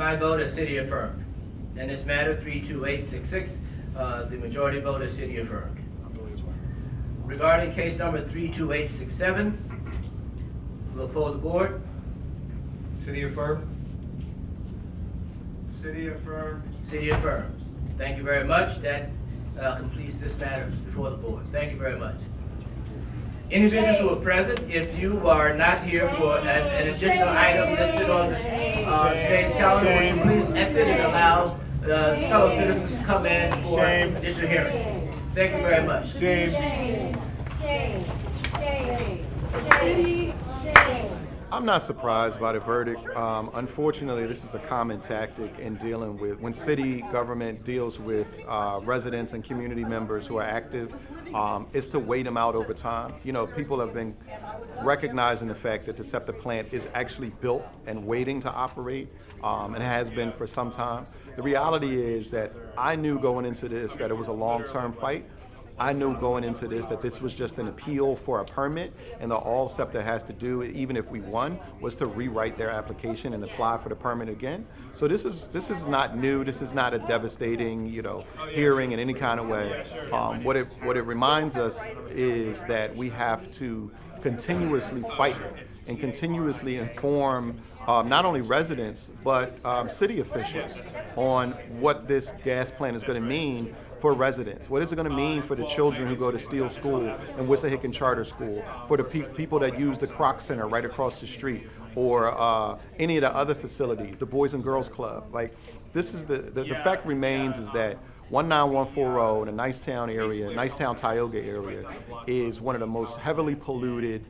My vote is city affirmed. In this matter, 32866, the majority vote is city affirmed. Regarding case number 32867, we'll poll the board. City affirmed. City affirmed. City affirmed. Thank you very much. That completes this matter before the board. Thank you very much. Individuals who are present, if you are not here for an additional item listed on today's calendar, would you please exit and allow fellow citizens to come in for additional hearing? Thank you very much. I'm not surprised by the verdict. Unfortunately, this is a common tactic in dealing with, when city government deals with residents and community members who are active, is to wait them out over time. You know, people have been recognizing the fact that the SEPTA plant is actually built and waiting to operate, and has been for some time. The reality is that I knew going into this that it was a long-term fight. I knew going into this that this was just an appeal for a permit, and that all SEPTA has to do, even if we won, was to rewrite their application and apply for the permit again. So this is not new. This is not a devastating, hearing in any kind of way. What it reminds us is that we have to continuously fight and continuously inform not only residents but city officials on what this gas plant is going to mean for residents. What is it going to mean for the children who go to Steele School and Wissahickon Charter School, for the people that use the Kroc Center right across the street, or any of the other facilities, the Boys and Girls Club? Like, this is the fact remains is that 19140 in the Nicetown area, Nicetown Tioga area, is one of the most heavily polluted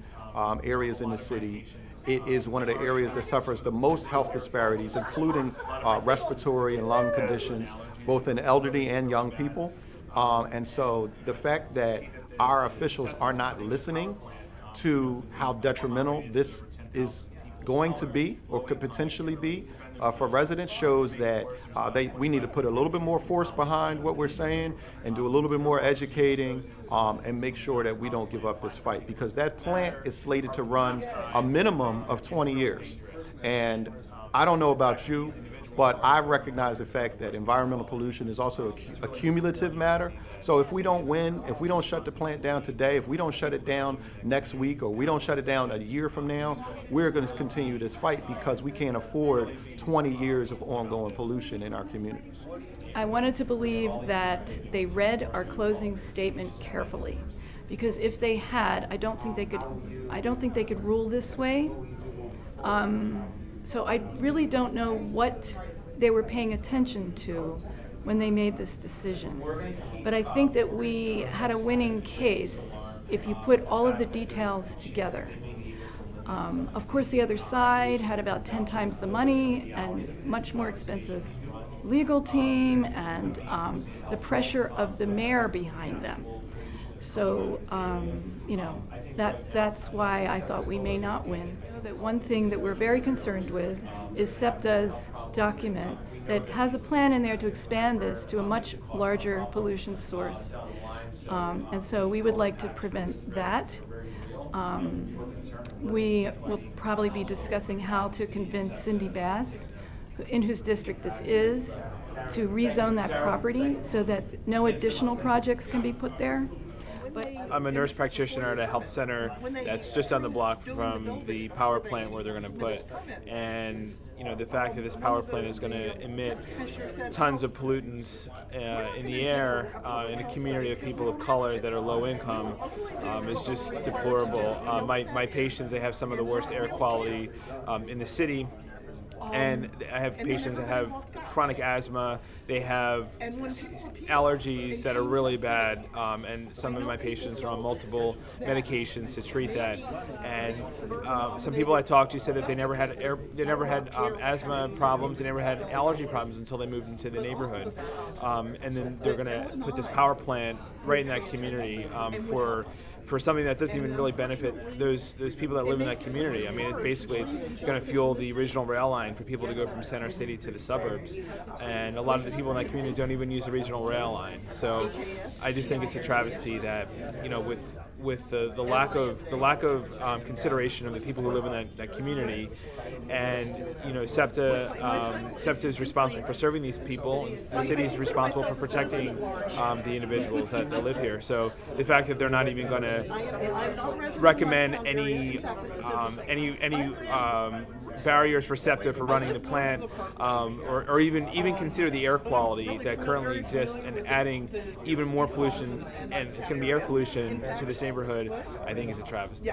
areas in the city. It is one of the areas that suffers the most health disparities, including respiratory and lung conditions, both in elderly and young people. And so the fact that our officials are not listening to how detrimental this is going to be, or could potentially be, for residents, shows that we need to put a little bit more force behind what we're saying and do a little bit more educating, and make sure that we don't give up this fight, because that plant is slated to run a minimum of 20 years. And I don't know about you, but I recognize the fact that environmental pollution is also a cumulative matter. So if we don't win, if we don't shut the plant down today, if we don't shut it down next week, or we don't shut it down a year from now, we're going to continue this fight, because we can't afford 20 years of ongoing pollution in our communities. I wanted to believe that they read our closing statement carefully, because if they had, I don't think they could rule this way. So I really don't know what they were paying attention to when they made this decision. But I think that we had a winning case if you put all of the details together. Of course, the other side had about 10 times the money and much more expensive legal team, and the pressure of the mayor behind them. So, that's why I thought we may not win. That one thing that we're very concerned with is SEPTA's document that has a plan in there to expand this to a much larger pollution source. And so we would like to prevent that. We will probably be discussing how to convince Cindy Bass, in whose district this is, to rezone that property so that no additional projects can be put there. But I'm a nurse practitioner at a health center that's just down the block from the power plant where they're going to put. And the fact that this power plant is going to emit tons of pollutants in the air in a community of people of color that are low income is just deplorable. My patients, they have some of the worst air quality in the city. And I have patients that have chronic asthma, they have allergies that are really bad, and some of my patients are on multiple medications to treat that. And some people I talked to said that they never had asthma problems, they never had allergy problems until they moved into the neighborhood. And then they're going to put this power plant right in that community for something that doesn't even really benefit those people that live in that community. I mean, it's going to fuel the regional rail line for people to go from center city to the suburbs. And a lot of the people in that community don't even use the regional rail line. So I just think it's a travesty that, with the lack of consideration of the people who live in that community, and SEPTA is responsible for serving these people, and the city is responsible for protecting the individuals that live here. So the fact that they're not even going to recommend any barriers for SEPTA for running the plant, or even consider the air quality that currently exists, and adding even more pollution, and it's going to be air pollution to this neighborhood, I think is a travesty.